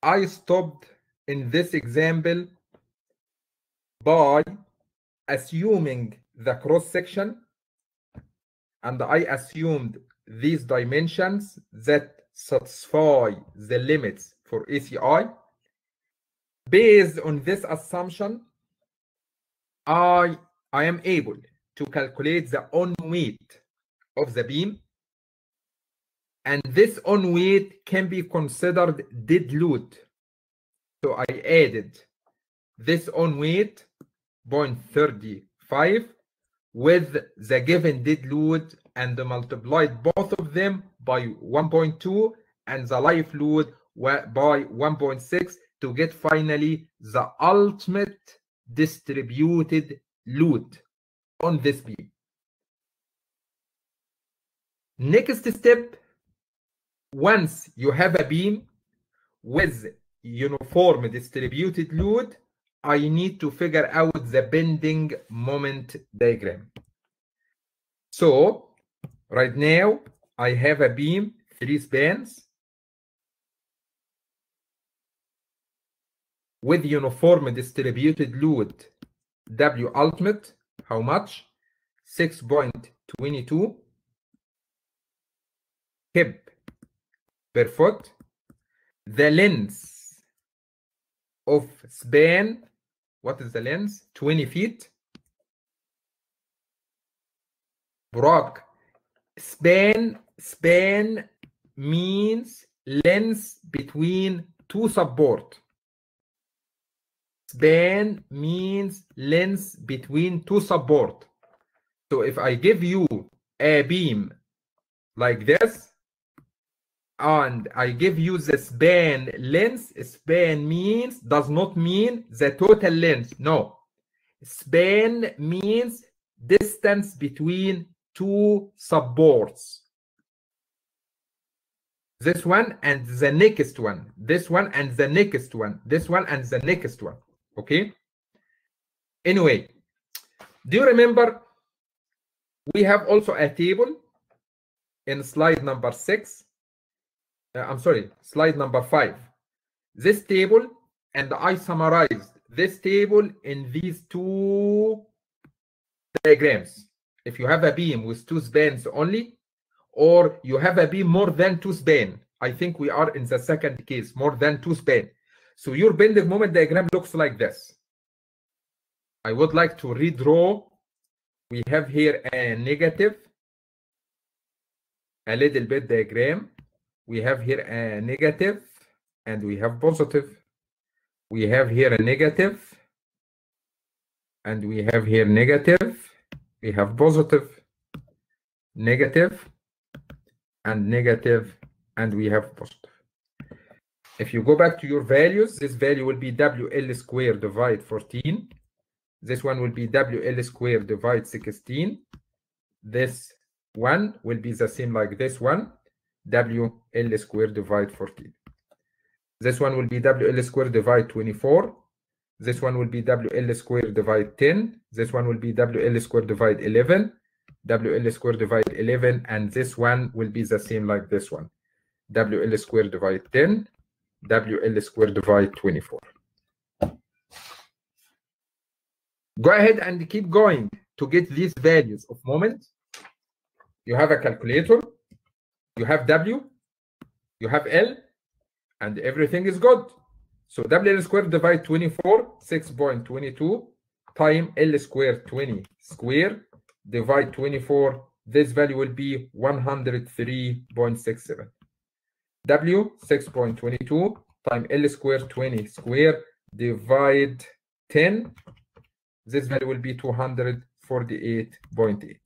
I stopped in this example by assuming the cross section, and I assumed these dimensions that satisfy the limits for ACI. Based on this assumption, I am able to calculate the on weight of the beam, and this on weight can be considered dead load. So I added this on weight 0.35 with the given dead load and multiplied both of them by 1.2 and the life load by 1.6 to get finally the ultimate distributed load on this beam. Next step, once you have a beam with uniform distributed load, I need to figure out the bending moment diagram. So right now I have a beam, 3 spans with uniform distributed load W ultimate, how much? 6.22 hip per foot. The length of span, what is the length? 20 feet. Brock, span means length between two support. Span means length between two support. So if I give you a beam like this and I give you the span length, span means does not mean the total length. No, span means distance between two supports. This one and the next one, this one and the next one, this one and the next one. Okay. Anyway, do you remember we have also a table in slide number 6? I'm sorry, slide number 5. This table, and I summarized this table in these two diagrams. If you have a beam with 2 spans only, or you have a beam more than 2 spans, I think we are in the second case, more than 2 spans. So your bending moment diagram looks like this. I would like to redraw. We have here a negative, a little bit diagram. We have here a negative and we have positive. We have here a negative and we have here negative. We have positive, negative, and negative, and we have positive. If you go back to your values, this value will be WL squared divide 14. This one will be WL squared divide 16. This one will be the same like this one, WL squared divide 14. This one will be WL squared divide 24. This one will be WL squared divide 10. This one will be WL squared divide 11. WL squared divide 11. And this one will be the same like this one, WL squared divide 10. WL squared divide 24. Go ahead and keep going to get these values of moment. You have a calculator, you have W, you have L, and everything is good. So WL squared divide 24, 6.22 times L squared 20 square divide 24. This value will be 103.67. W 6.22 times L squared 20 square divide 10. This value will be 248.8.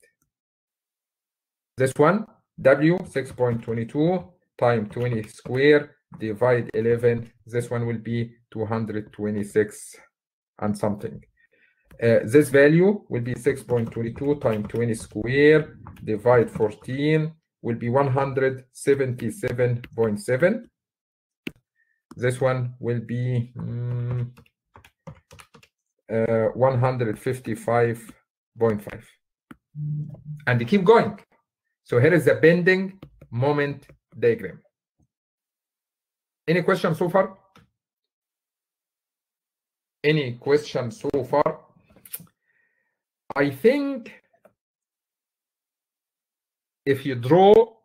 This one, W 6.22 times 20 square divide 11. This one will be 226 and something. This value will be 6.22 times 20 square divide 14 will be 177.7. This one will be 155.5. And keep going. So here is the bending moment diagram. Any questions so far? Any questions so far? I think if you draw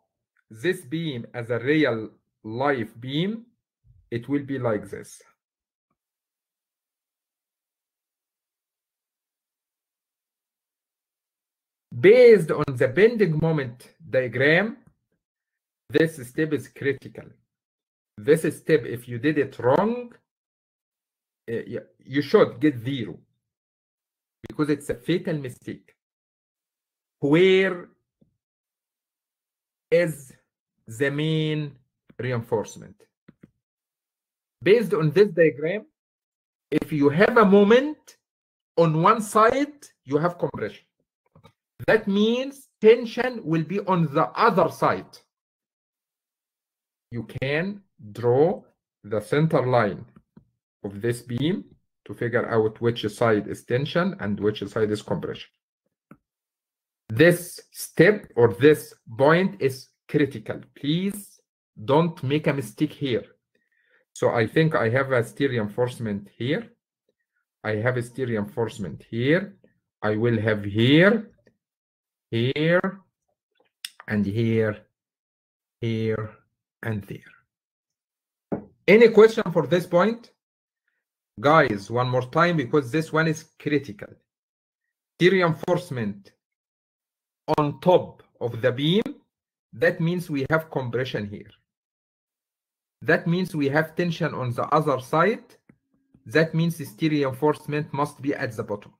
this beam as a real life beam, it will be like this. Based on the bending moment diagram, this step is critical. This step, if you did it wrong, you should get 0 because it's a fatal mistake. Where is the main reinforcement? Based on this diagram, if you have a moment on one side, you have compression. That means tension will be on the other side. You can draw the center line of this beam to figure out which side is tension and which side is compression. This step or this point is critical. Please don't make a mistake here. So I think I have a steel reinforcement here. I have a steel reinforcement here. I will have here, here, and here, here, and there. Any question for this point? Guys, one more time, because this one is critical. Steel reinforcement on top of the beam, that means we have compression here. That means we have tension on the other side. That means the steel reinforcement must be at the bottom.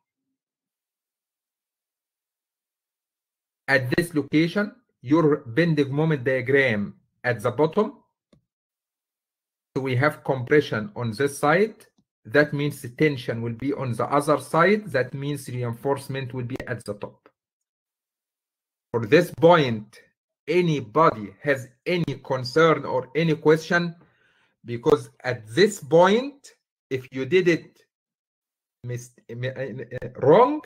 At this location, your bending moment diagram at the bottom. So we have compression on this side. That means the tension will be on the other side. That means reinforcement will be at the top. For this point, anybody has any concern or any question? Because at this point, if you did it wrong,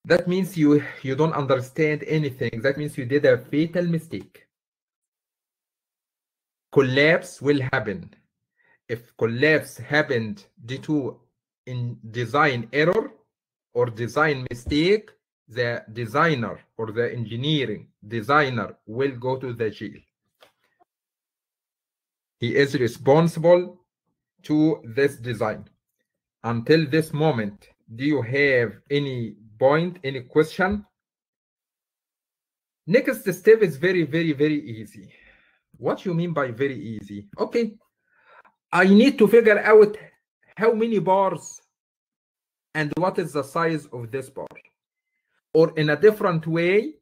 that means you don't understand anything. That means you did a fatal mistake. Collapse will happen. If collapse happened due to design error or design mistake, the designer or the engineering designer will go to the jail. He is responsible to this design. Until this moment, do you have any point, any question? Next step is very, very, very easy. What you mean by very easy? Okay, I need to figure out how many bars and what is the size of this bar. Or in a different way,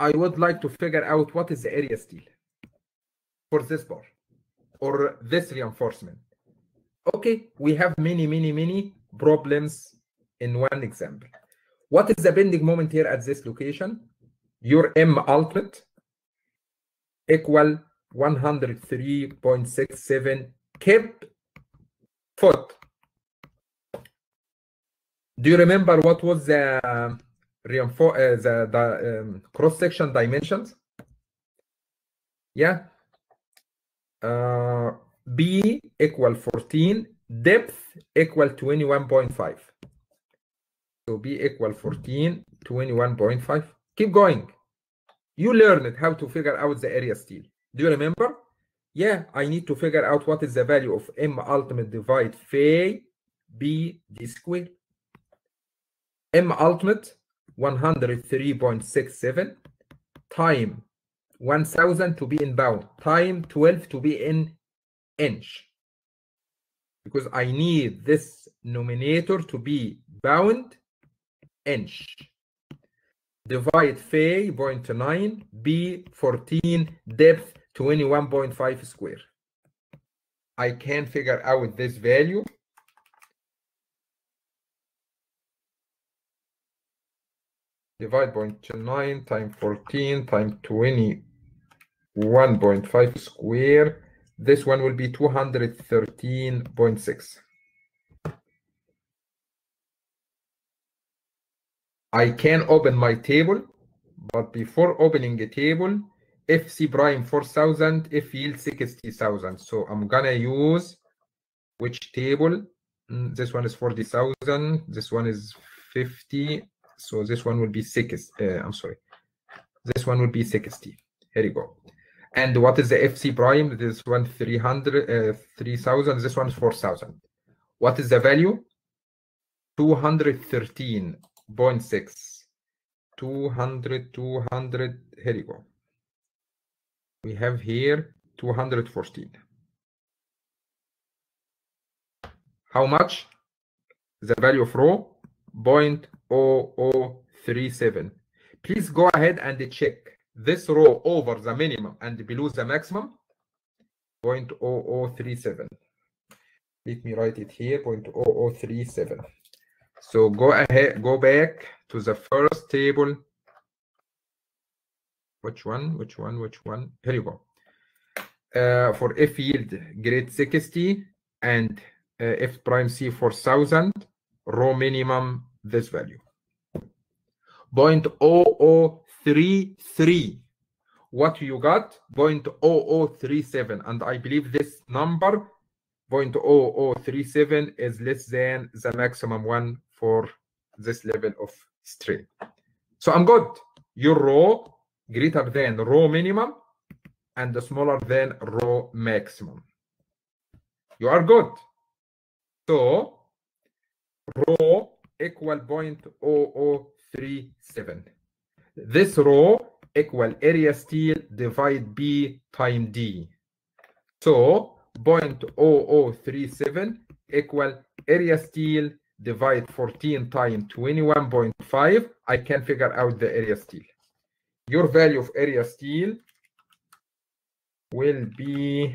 I would like to figure out what is the area steel for this bar or this reinforcement. Okay, we have many problems in one example. What is the bending moment here at this location? Your M ultimate equal 103.67 kip foot. Do you remember what was the cross-section dimensions? Yeah. B equal 14, depth equal 21.5. So B equal 14, 21.5. Keep going. You learned how to figure out the area steel. Do you remember? Yeah, I need to figure out what is the value of M ultimate divide phi B D square. M ultimate 103.67 time 1000 to be in pound time 12 to be in inch, because I need this numerator to be pound inch. Divide phi 0.9 B 14 depth 21.5 square. I can figure out this value. Divide 0.9 times 14 times 21.5 square. This one will be 213.6. I can open my table, but before opening a table, FC prime 4,000, F yield 60,000. So I'm gonna use which table? This one is 40,000. This one is 50. So this one will be 6. I'm sorry. This one will be 60. Here you go. And what is the FC prime? This one 3,000. This one is 4,000. What is the value? 213.6. 200. Here you go. We have here 214. How much? The value of rho 0.0037. Please go ahead and check this row over the minimum and below the maximum. 0.0037. Let me write it here. 0.0037. So go ahead, go back to the first table. Which one? Here you go. For F yield grade 60 and F prime C 4,000, row minimum this value. 0.0033. What you got? 0.0037. And I believe this number 0.0037 is less than the maximum one for this level of strain. So I'm good. Your row greater than row minimum and smaller than row maximum. You are good. So row equal 0.0037. This row equal area steel divide B times D. So 0.0037 equal area steel divide 14 times 21.5. I can figure out the area steel. Your value of area steel will be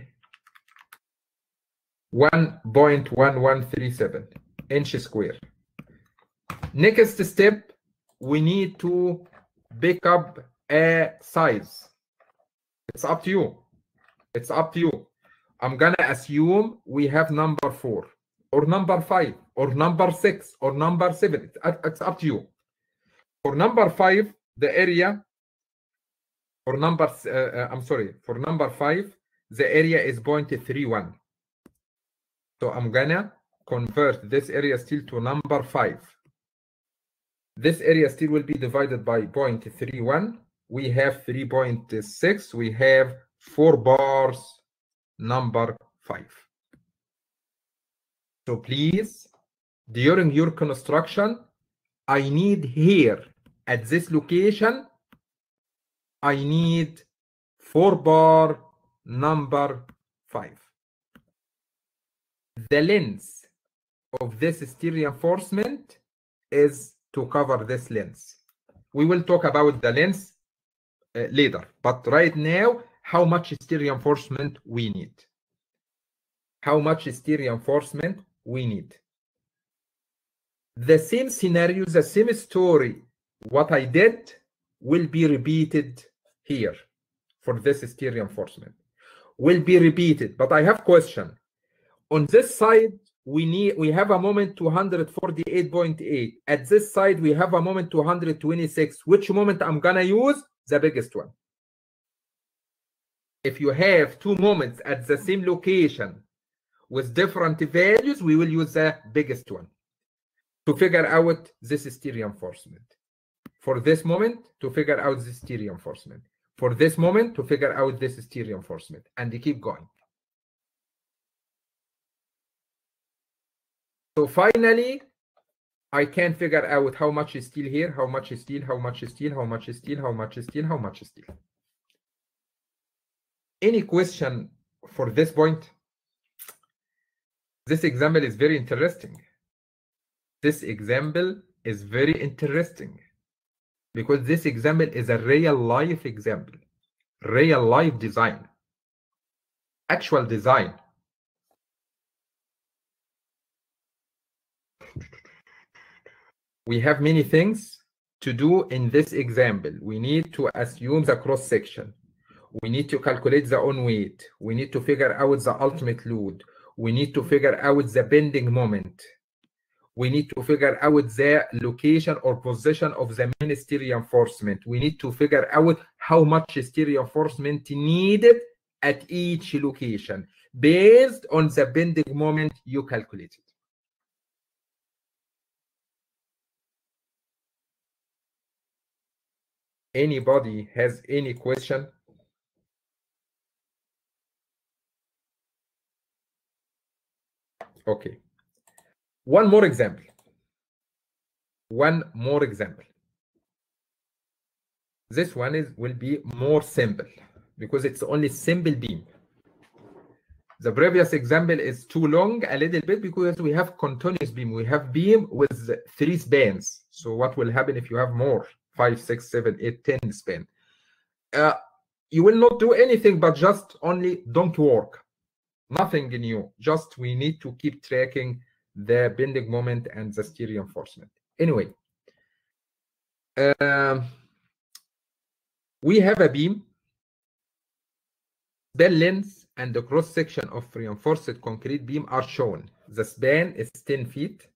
1.1137 inches square. Next step, we need to pick up a size. It's up to you. It's up to you. I'm gonna assume we have number 4 or number 5 or number 6 or number 7. It's up to you. For number 5, the area, for number for number 5, the area is 0.31. So I'm gonna convert this area steel to number 5. This area steel will be divided by 0.31. We have 3.6. We have 4 bars, number 5. So please, during your construction, I need here at this location, I need 4 bar, number 5. The length of this steel reinforcement is to cover this length. We will talk about the length later, but right now, how much steel reinforcement we need? How much steel reinforcement we need? The same scenario, the same story, what I did will be repeated here for this steel reinforcement. Will be repeated, but I have question. On this side, we have a moment 248.8. At this side, we have a moment 226. Which moment I'm gonna use? The biggest one. If you have 2 moments at the same location with different values, we will use the biggest one to figure out this steel reinforcement. For this moment, to figure out this steel reinforcement. For this moment, to figure out this steel reinforcement. And they keep going. So finally, I can figure out how much is steel here, how much is steel, how much is steel, how much is steel, how much is steel, how much is steel. Any question for this point? This example is very interesting. This example is very interesting because this example is a real life example, real life design, actual design. We have many things to do in this example. We need to assume the cross section. We need to calculate the own weight. We need to figure out the ultimate load. We need to figure out the bending moment. We need to figure out the location or position of the main steel reinforcement. We need to figure out how much steel reinforcement needed at each location based on the bending moment you calculated. Anybody has any question? Okay. One more example. One more example. This one will be more simple because it's only simple beam. The previous example is too long a little bit because we have continuous beam. We have beam with 3 spans. So what will happen if you have more? 5, 6, 7, 8, 10 span. You will not do anything but just only don't work. Nothing new. Just we need to keep tracking the bending moment and the steel reinforcement. Anyway, we have a beam, span length and the cross section of reinforced concrete beam are shown. The span is 10 feet.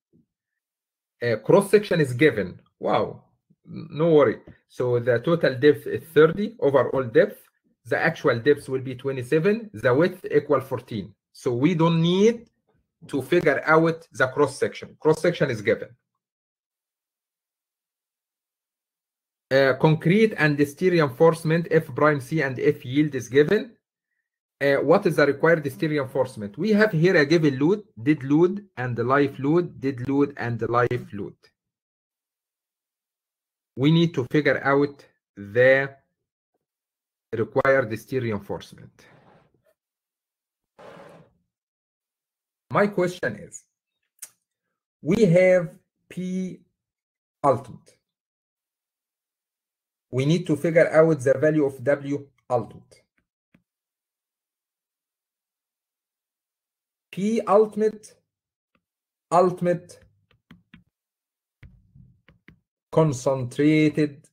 Cross section is given. Wow, no worry. So the total depth is 30, overall depth. The actual depth will be 27. The width equal 14. So we don't need to figure out the cross section. Cross section is given. Concrete and steel reinforcement F prime C and F yield is given. What is the required steel reinforcement? We have here a given load, dead load, and the live load, dead load, and the live load. We need to figure out the required steel reinforcement. My question is, we have P ultimate. We need to figure out the value of W ultimate. P ultimate concentrated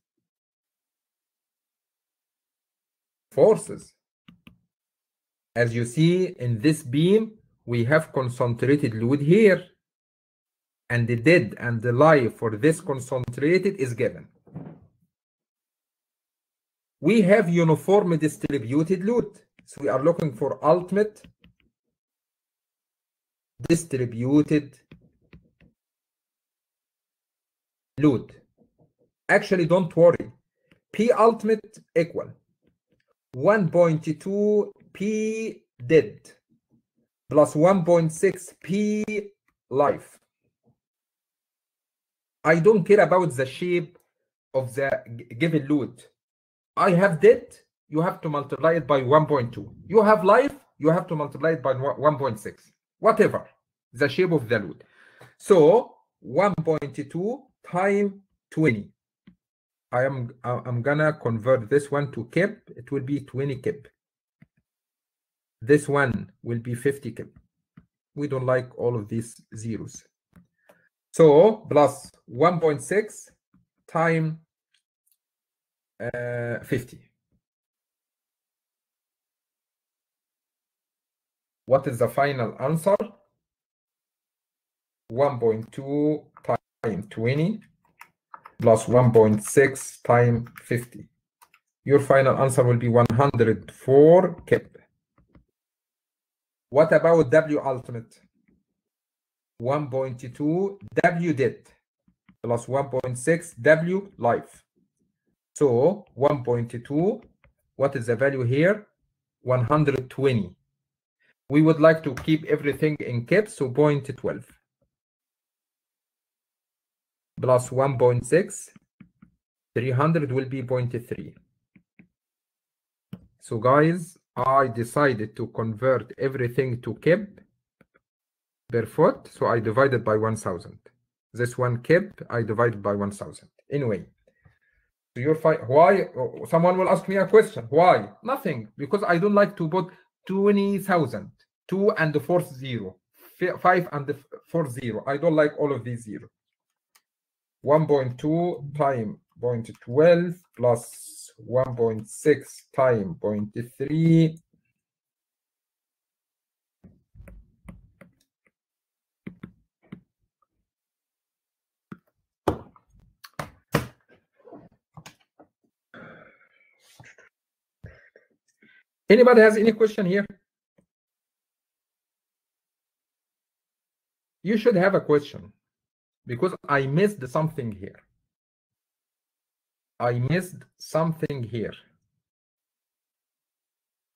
forces. As you see in this beam, we have concentrated load here, and the dead and the live for this concentrated is given. We have uniform distributed load, so we are looking for ultimate distributed load. Actually, don't worry. P ultimate equal 1.2 P dead plus 1.6 P life. I don't care about the shape of the given load. I have dead, you have to multiply it by 1.2. You have life, you have to multiply it by 1.6. Whatever the shape of the load. So 1.2 times 20. I'm gonna convert this one to kip. It will be 20 kip. This one will be 50 kip. We don't like all of these zeros. So plus 1.6 times 50. What is the final answer? 1.2 times 20 plus 1.6 times 50. Your final answer will be 104 kip. What about W ultimate? 1.2 W dead plus 1.6 W life. So 1.2, what is the value here? 120. We would like to keep everything in kip, so 0.12 plus 1.6, 300 will be 0.3. So guys, I decided to convert everything to kip per foot, so I divided by 1000. This one kip, I divided by 1000. Anyway, so you're fine. Why? Someone will ask me a question. Why? Nothing, because I don't like to put 20,000, 2 and 4 0, 5 and 4 0. I don't like all of these zeros. 1.2 times 0.12 plus 1.6 times 0.3 . Anybody has any question here? You should have a question because I missed something here. I missed something here.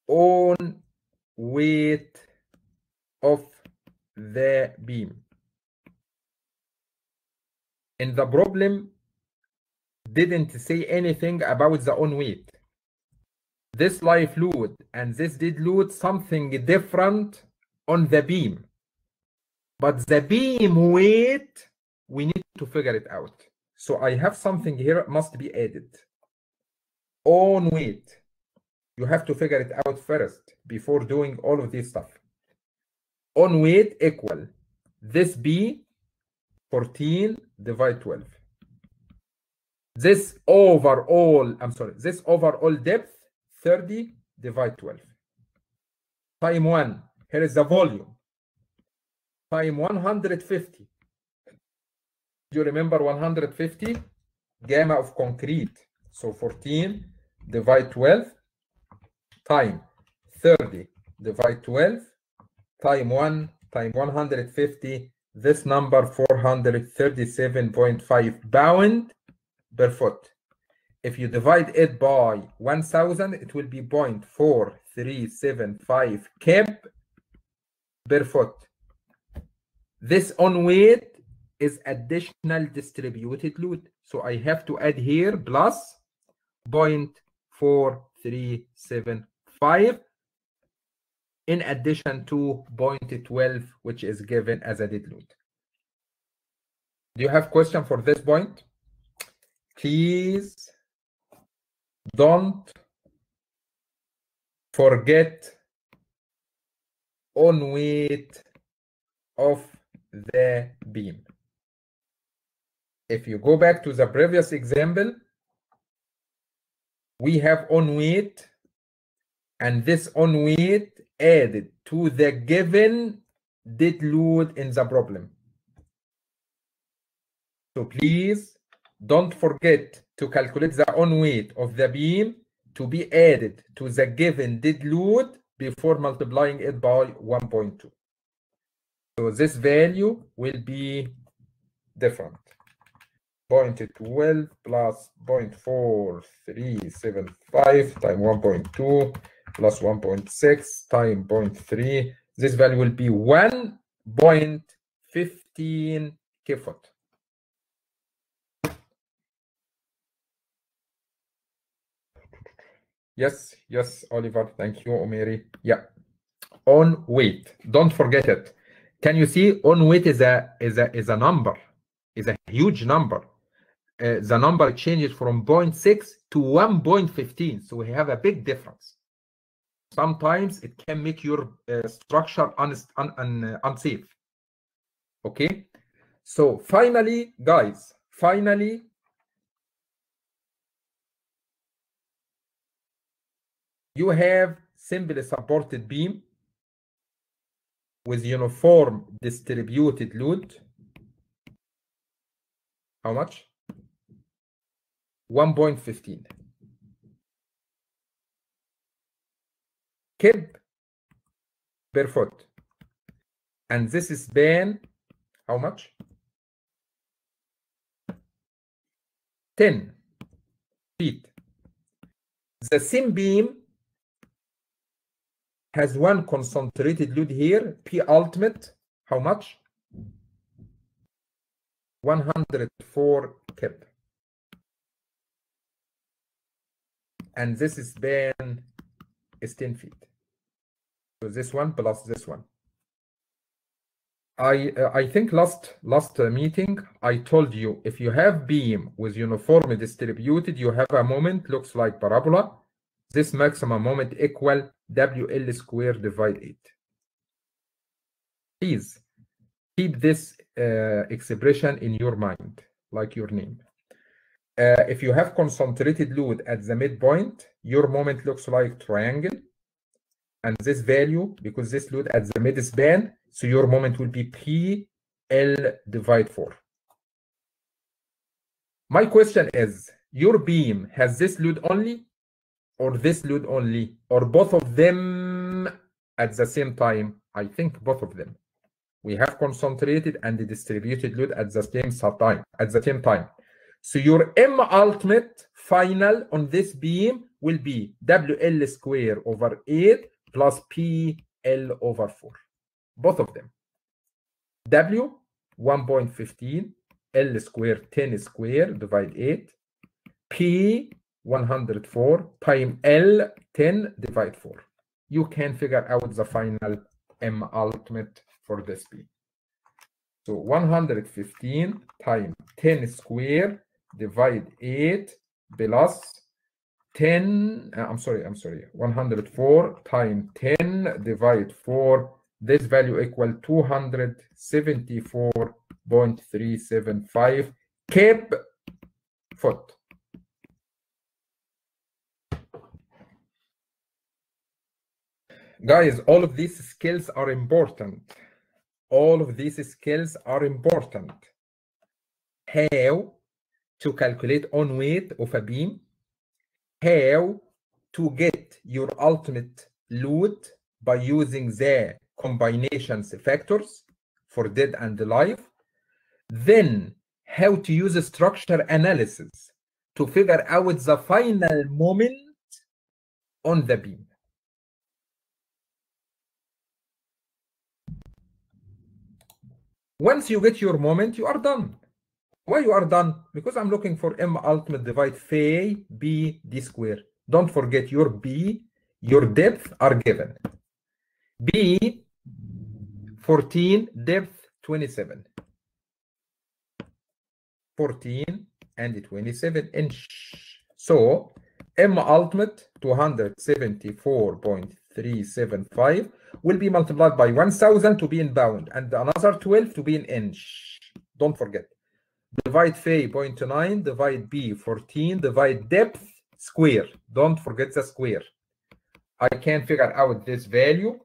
On weight of the beam. And the problem didn't say anything about the on weight. This live load and this dead load something different on the beam. But the beam weight, we need to figure it out. So I have something here must be added. On weight. You have to figure it out first before doing all of this stuff. On weight equal this B 14 divide 12. This overall, this overall depth 30 divide 12. Time 1, here is the volume. Time 150. You remember 150? Gamma of concrete. So 14 divide 12 time 30 divide 12 time 1 time 150. This number 437.5 pound per foot. If you divide it by 1000, it will be 0.4375 kb per foot. This on weight is additional distributed load. So I have to add here plus 0.4375 in addition to 0.12, which is given as a dead load. Do you have question for this point? Please don't forget on weight of the beam. If you go back to the previous example, we have on weight, and this on weight added to the given dead load in the problem. So please don't forget to calculate the on weight of the beam to be added to the given dead load before multiplying it by 1.2. So this value will be different. 0.12 plus 0.4375 times 1.2 plus 1.6 times 0.3. This value will be 1.15 kfoot. Yes, Oliver. Thank you, Omeri. Yeah. On weight. Don't forget it. Can you see on weight is a number, is a huge number. The number changes from 0.6 to 1.15. So we have a big difference. Sometimes it can make your structure unsafe. Okay. So finally, guys, you have simply supported beam with uniform distributed load. How much? 1.15 kb per foot. And this is span, how much? 10 feet. The same beam has one concentrated load here, P ultimate, how much? 104 kb. And this span is 10 feet. So this one plus this one. I think last meeting I told you if you have beam with uniformly distributed, you have a moment looks like parabola. This maximum moment equal WL squared divide 8. Please keep this expression in your mind, like your name. If you have concentrated load at the midpoint, your moment looks like triangle. And this value, because this load at the mid span, so your moment will be PL divide 4. My question is, your beam has this load only? or this load only, or both of them at the same time? I think both of them. We have concentrated and distributed load at the same time. So your M ultimate final on this beam will be WL square over 8 plus PL over 4. Both of them. W 1.15, L square 10 square divide 8, P 104 times L 10 divide 4. You can figure out the final M ultimate for this beam. So 115 times 10 square divide 8 plus 10, I'm sorry, 104 times 10 divide 4, this value equal 274.375 kb foot. Guys, all of these skills are important. All of these skills are important. How to calculate on weight of a beam, how to get your ultimate load by using the combinations factors for dead and alive, then how to use a structure analysis to figure out the final moment on the beam. Once you get your moment, you are done. Why you are done? Because I'm looking for M ultimate divide phi B D square. Don't forget your B, your depth are given. B 14, depth 27. 14 and 27 inch. So M ultimate 274.375 will be multiplied by 1000 to be in pound and another 12 to be in inch. Don't forget. Divide phi 0.9, divide B 14, divide depth square. Don't forget the square. I can figure out this value.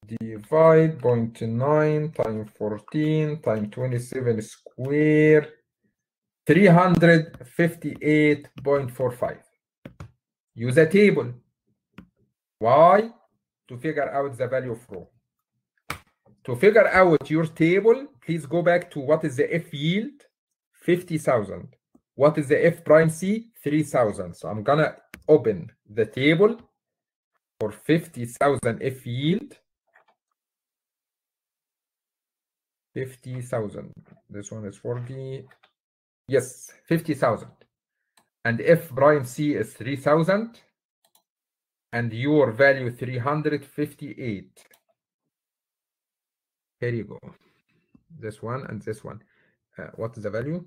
Divide 0.9 times 14 times 27 square, 358.45. Use a table. Why? To figure out the value of rho. To figure out your table, please go back to what is the F yield? 50,000. What is the F prime C? 3,000. So I'm gonna open the table for 50,000 F yield. 50,000. This one is 40. Yes, 50,000. And F prime C is 3,000. And your value 358. Here you go. This one and this one. What is the value?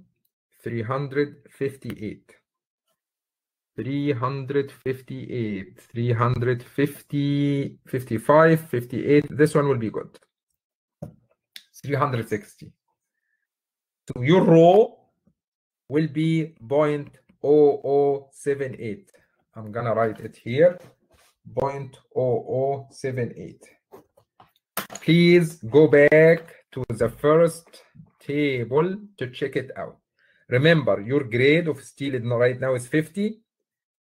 358. 358. 350, 55, 58. This one will be good. 360. So your rho will be 0.0078. I'm gonna write it here. 0.0078. Please go back to the first table to check it out. Remember, your grade of steel right now is 50.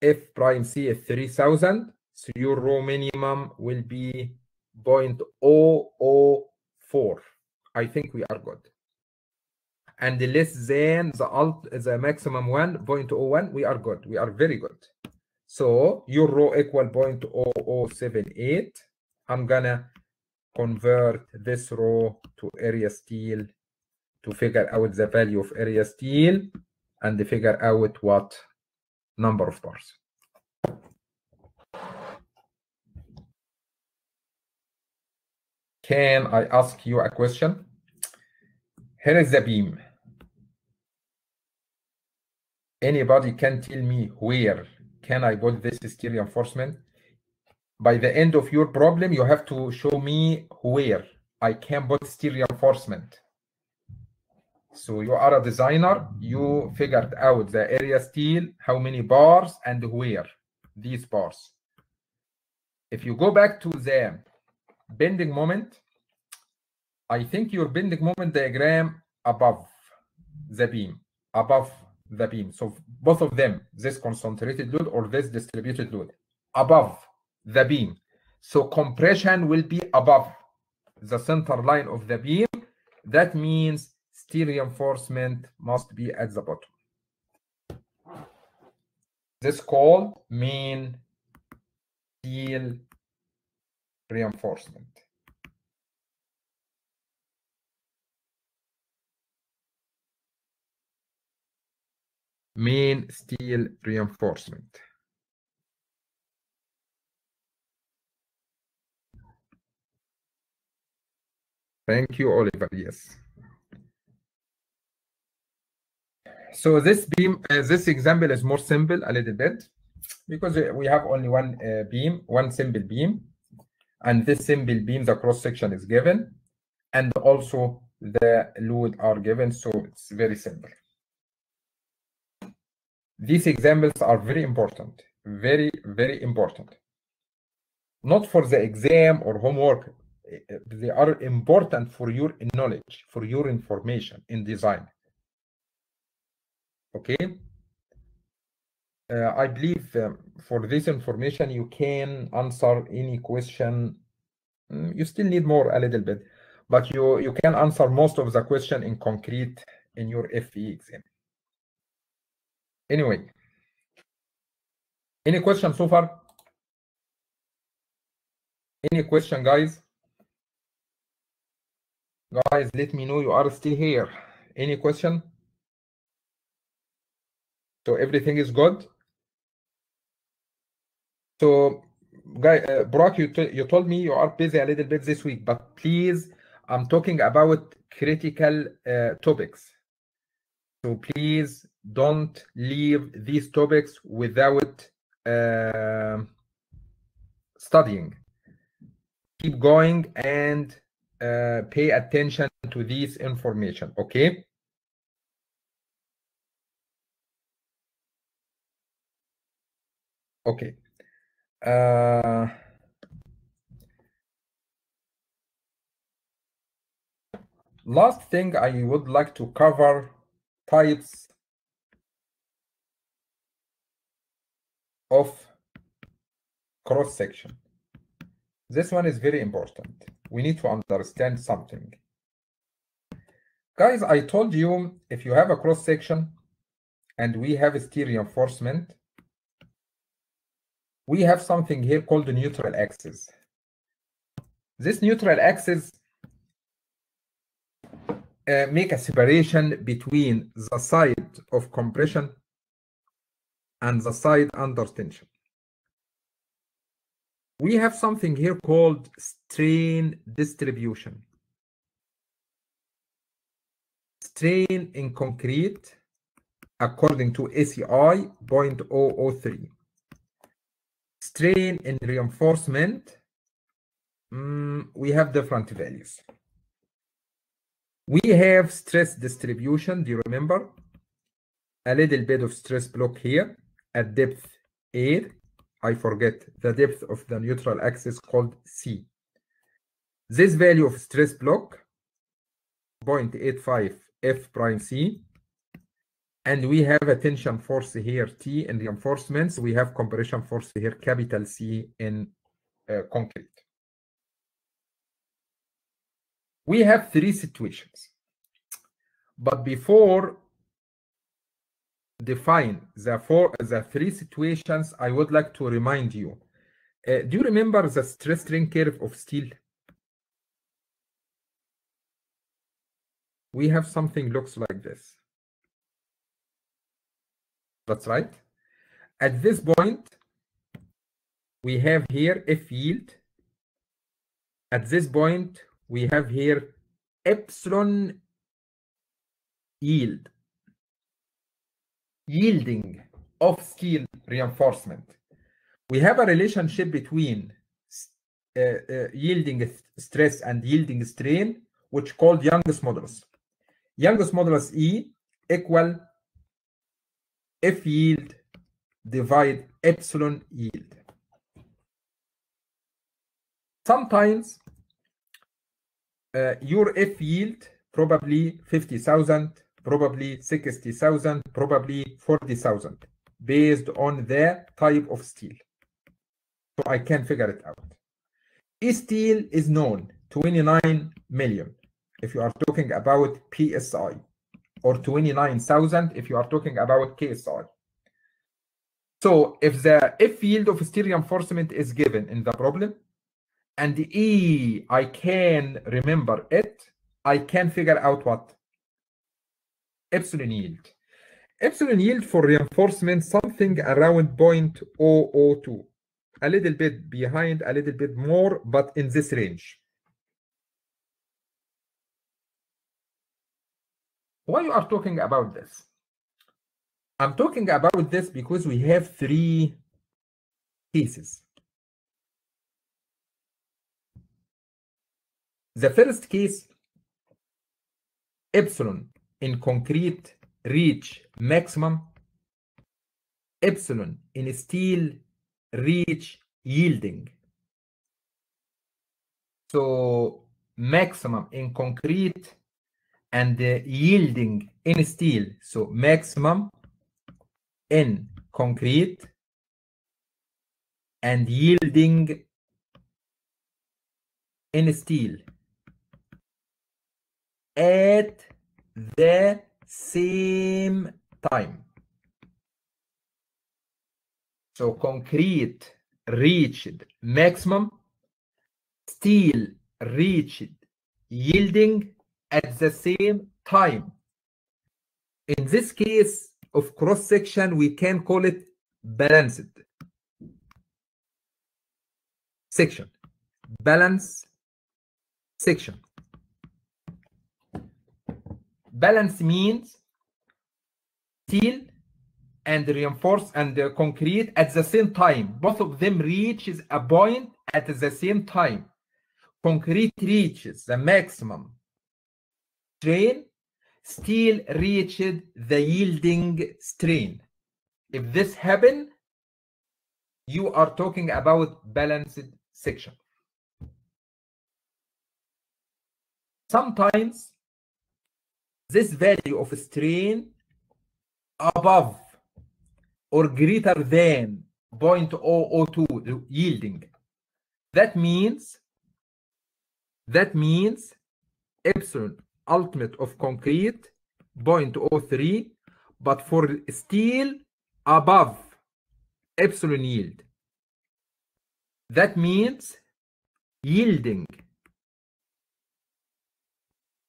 F prime C is 3,000. So your rho minimum will be 0.004. I think we are good. And less than the maximum one, 0.01, we are good. We are very good. So your rho equal 0.0078. I'm gonna convert this rho to area steel to figure out the value of area steel and figure out what number of bars. Can I ask you a question? Here is the beam. Anybody can tell me where can I put this steel reinforcement? By the end of your problem, you have to show me where I can put steel reinforcement. So you are a designer, you figured out the area steel, how many bars and where these bars. If you go back to the bending moment, I think your bending moment diagram above the beam, above the beam. So both of them, this concentrated load or this distributed load, above the beam. So compression will be above the center line of the beam. That means steel reinforcement must be at the bottom. This is called main steel reinforcement. Main steel reinforcement. Thank you, Oliver. Yes. So this beam, this example is more simple a little bit because we have only one beam, one simple beam, and this simple beam, the cross section is given, and also the load are given. So it's very simple. These examples are very important, very, very important. Not for the exam or homework. They are important for your knowledge, for your information in design. Okay. I believe for this information, you can answer any question. You still need more a little bit, but you can answer most of the question in concrete in your FE exam. Anyway, any question so far? Any question, guys? Guys, let me know you are still here. Any question? So everything is good? So, guy, Brock, you told me you are busy a little bit this week, but please, I'm talking about critical topics. So please don't leave these topics without studying. Keep going and pay attention to this information, okay? Okay. Last thing I would like to cover, types of cross section. This one is very important. We need to understand something. Guys, I told you if you have a cross section and we have a steel reinforcement, we have something here called the neutral axis. This neutral axis make a separation between the side of compression and the side under tension. We have something here called strain distribution. Strain in concrete, according to ACI 0.003. Strain in reinforcement, we have different values. We have stress distribution, do you remember? A little bit of stress block here at depth A. I forget the depth of the neutral axis called C. This value of stress block, 0.85 F prime C. And we have a tension force here, T, in reinforcements. We have compression force here, capital C, in concrete. We have three situations. But before define the three situations, I would like to remind you. Do you remember the stress strain curve of steel? We have something looks like this. That's right. At this point, we have here F yield. At this point, we have here epsilon yield. Yielding of steel reinforcement. We have a relationship between yielding stress and yielding strain, which called Young's modulus. Young's modulus E equal F yield divide epsilon yield. Sometimes your F yield probably 50,000 probably 60,000, probably 40,000, based on the type of steel. So I can figure it out. Steel is known 29 million if you are talking about PSI, or 29,000 if you are talking about KSI. So if the F field of steel reinforcement is given in the problem, and E, I can remember it, I can figure out what? Epsilon yield. Epsilon yield for reinforcement, something around 0.002. A little bit behind, a little bit more, but in this range. Why you are talking about this? I'm talking about this because we have 3 cases. The first case, epsilon in concrete reach maximum, epsilon in steel reach yielding. So maximum in concrete and yielding in steel. So maximum in concrete and yielding in steel at the same time. So concrete reached maximum, steel reached yielding at the same time. In this case of cross section, we can call it balanced section. Balance section. Balance means steel and reinforced and concrete at the same time. Both of them reaches a point at the same time. Concrete reaches the maximum strain, steel reached the yielding strain. If this happens, you are talking about balanced section. Sometimes this value of strain above or greater than 0.002 yielding. That means epsilon ultimate of concrete 0.03, but for steel above epsilon yield. That means yielding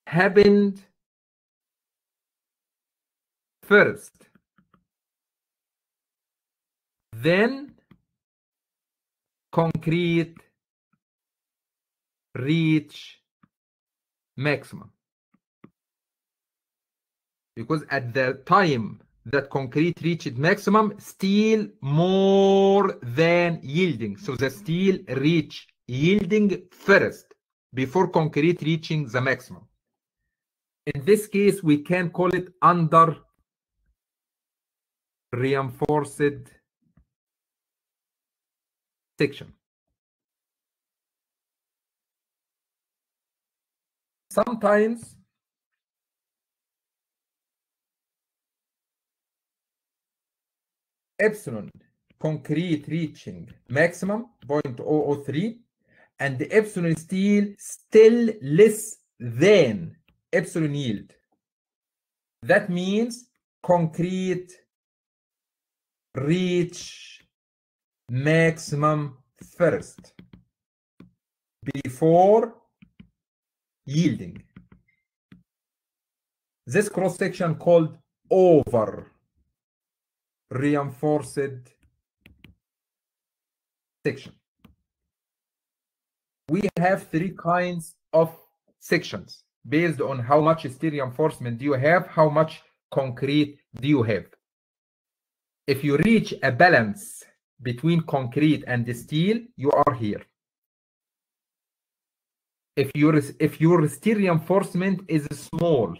happened first, then concrete reach maximum. Because at the time that concrete reached maximum, steel more than yielding. So the steel reached yielding first before concrete reaching the maximum. In this case, we can call it under reinforced section. Sometimes epsilon concrete reaching maximum 0.003 and the epsilon steel still less than epsilon yield. That means concrete reach maximum first before yielding. This cross section called over reinforced section. We have 3 kinds of sections based on how much steel reinforcement do you have, how much concrete do you have. If you reach a balance between concrete and the steel, you are here. If your steel reinforcement is small,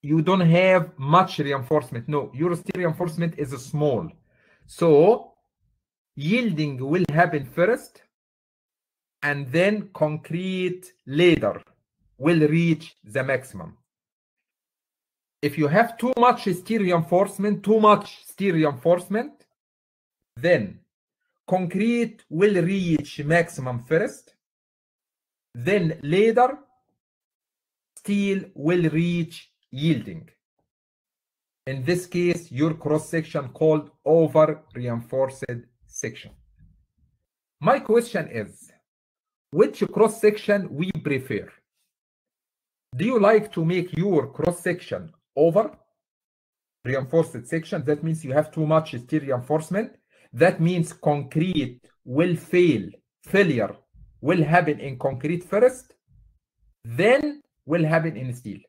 you don't have much reinforcement. No, your steel reinforcement is small. So yielding will happen first, and then concrete later will reach the maximum. If you have too much steel reinforcement, then concrete will reach maximum first. Then later, steel will reach yielding. In this case, your cross-section called over-reinforced section. My question is, which cross-section we prefer? Do you like to make your cross-section over-reinforced section? That means you have too much steel reinforcement. That means concrete will failure will happen in concrete first, then will happen in steel.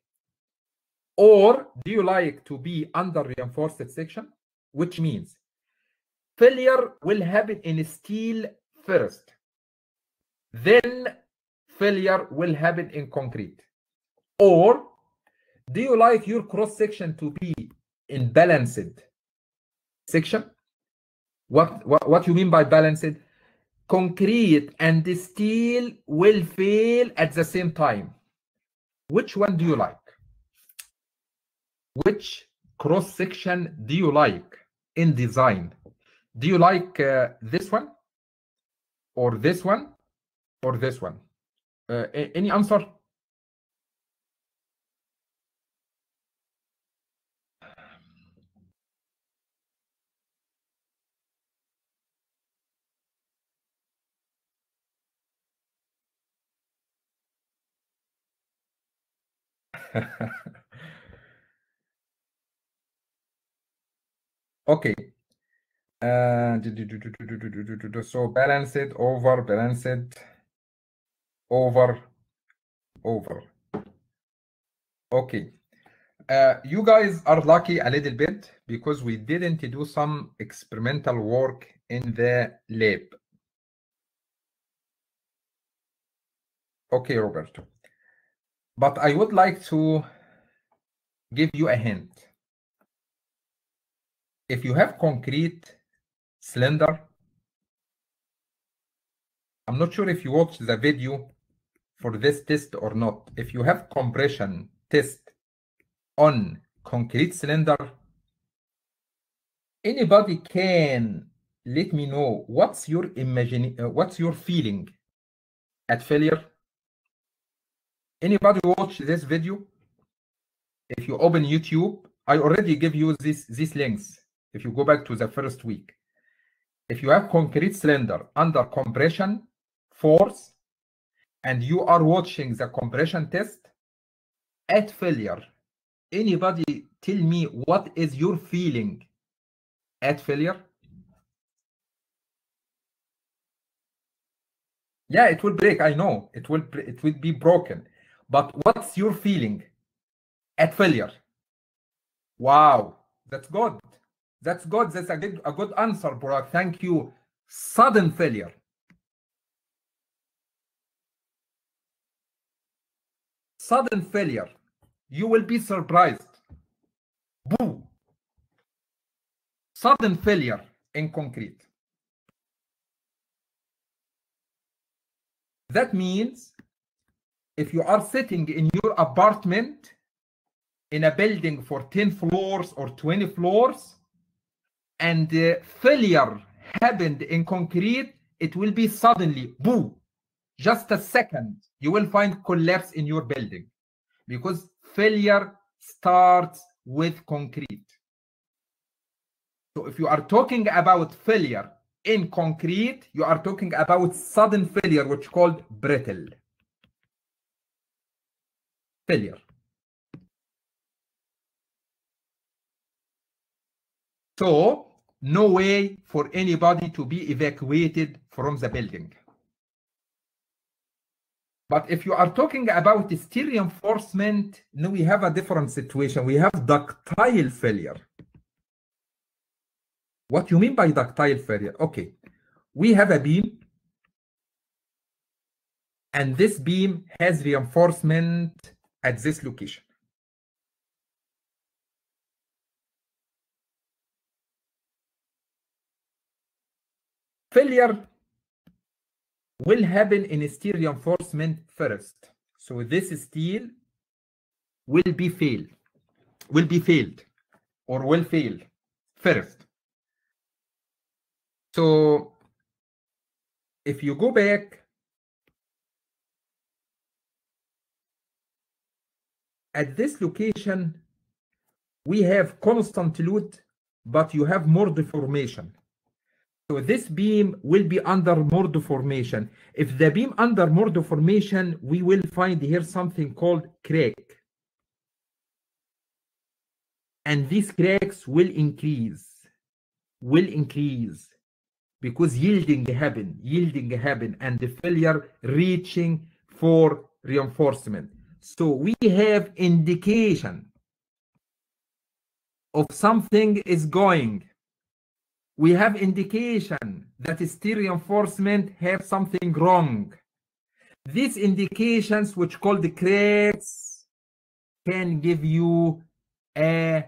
Or do you like to be under reinforced section, which means failure will happen in steel first, then failure will happen in concrete? Or do you like your cross section to be in balanced section? What you mean by balanced? Concrete and steel will fail at the same time. Which one do you like? Which cross section do you like in design? Do you like this one, or this one, or this one? Any answer? Okay. So balanced, over, balanced, over. Okay. You guys are lucky a little bit because we didn't do some experimental work in the lab. Okay, Roberto. But I would like to give you a hint. If you have concrete cylinder, I'm not sure if you watched the video for this test or not. If you have compression test on concrete cylinder, anybody can let me know what's your feeling at failure? Anybody watch this video? If you open YouTube, I already give you these links. If you go back to the first week, if you have concrete cylinder under compression force and you are watching the compression test at failure, anybody tell me what is your feeling at failure? Yeah, it will break. I know it will be broken. But what's your feeling at failure? Wow, that's good. That's good. That's a good answer, Burak. Thank you. Sudden failure. Sudden failure. You will be surprised. Boo. Sudden failure in concrete. That means if you are sitting in your apartment in a building for 10 floors or 20 floors, and the failure happened in concrete, it will be suddenly, boo, just a second, you will find collapse in your building because failure starts with concrete. So if you are talking about failure in concrete, you are talking about sudden failure, which is called brittle failure. So no way for anybody to be evacuated from the building. But if you are talking about steel reinforcement, no, we have a different situation. We have ductile failure. What you mean by ductile failure? Okay, we have a beam, and this beam has reinforcement at this location. Failure will happen in steel reinforcement first. So this steel will be failed. will be failed or will fail first. So if you go back at this location, we have constant load, but you have more deformation. So this beam will be under more deformation. If the beam under more deformation, we will find here something called crack. And these cracks will increase because yielding happen, and the failure reaching for reinforcement. So we have indication of something is going. We have indication that steel reinforcement have something wrong. These indications, which called the cracks, can give you an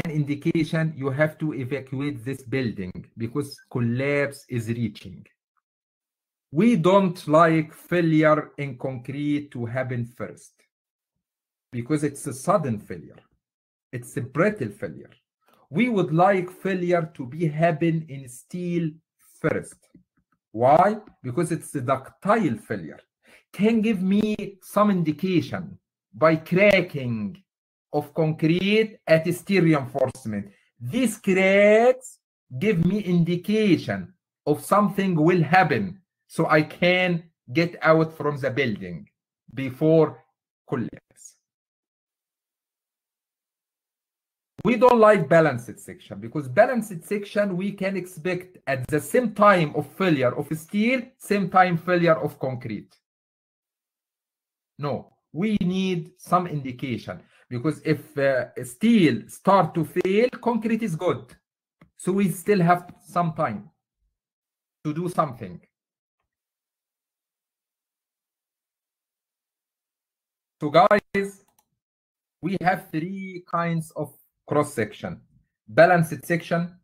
indication you have to evacuate this building because collapse is reaching. We don't like failure in concrete to happen first because it's a sudden failure. It's a brittle failure. We would like failure to be happen in steel first. Why? Because it's a ductile failure. Can give me some indication by cracking of concrete at steel reinforcement. These cracks give me indication of something will happen, so I can get out from the building before collapse. We don't like balanced section because balanced section we can expect at the same time of failure of steel, same time failure of concrete. No, we need some indication because if steel start to fail, concrete is good. So we still have some time to do something. So guys, we have three kinds of cross-section. Balanced section,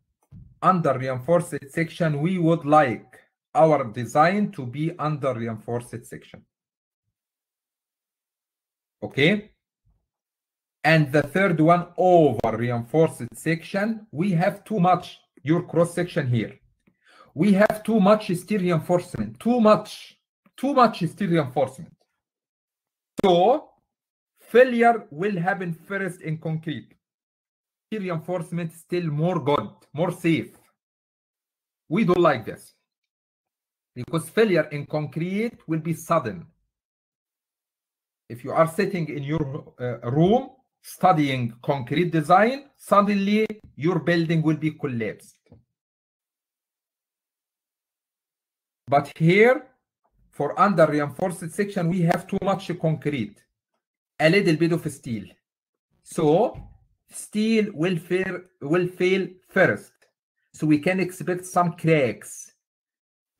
under reinforced section. We would like our design to be under reinforced section. Okay? And the third one, over reinforced section. We have too much your cross-section here. We have too much steel reinforcement. Too much steel reinforcement. So failure will happen first in concrete. Reinforcement still more good, more safe. We don't like this because failure in concrete will be sudden. If you are sitting in your room studying concrete design, suddenly your building will be collapsed. But here, for under reinforced section, we have too much concrete, a little bit of steel. So steel will fail first. So we can expect some cracks.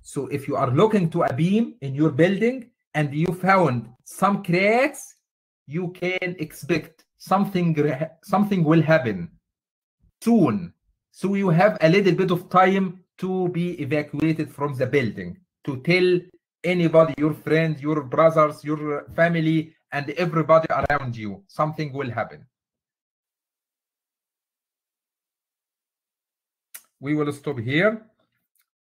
So if you are looking to a beam in your building and you found some cracks, you can expect something will happen soon. So you have a little bit of time to be evacuated from the building, to tell anybody, your friends, your brothers, your family, and everybody around you, something will happen. We will stop here.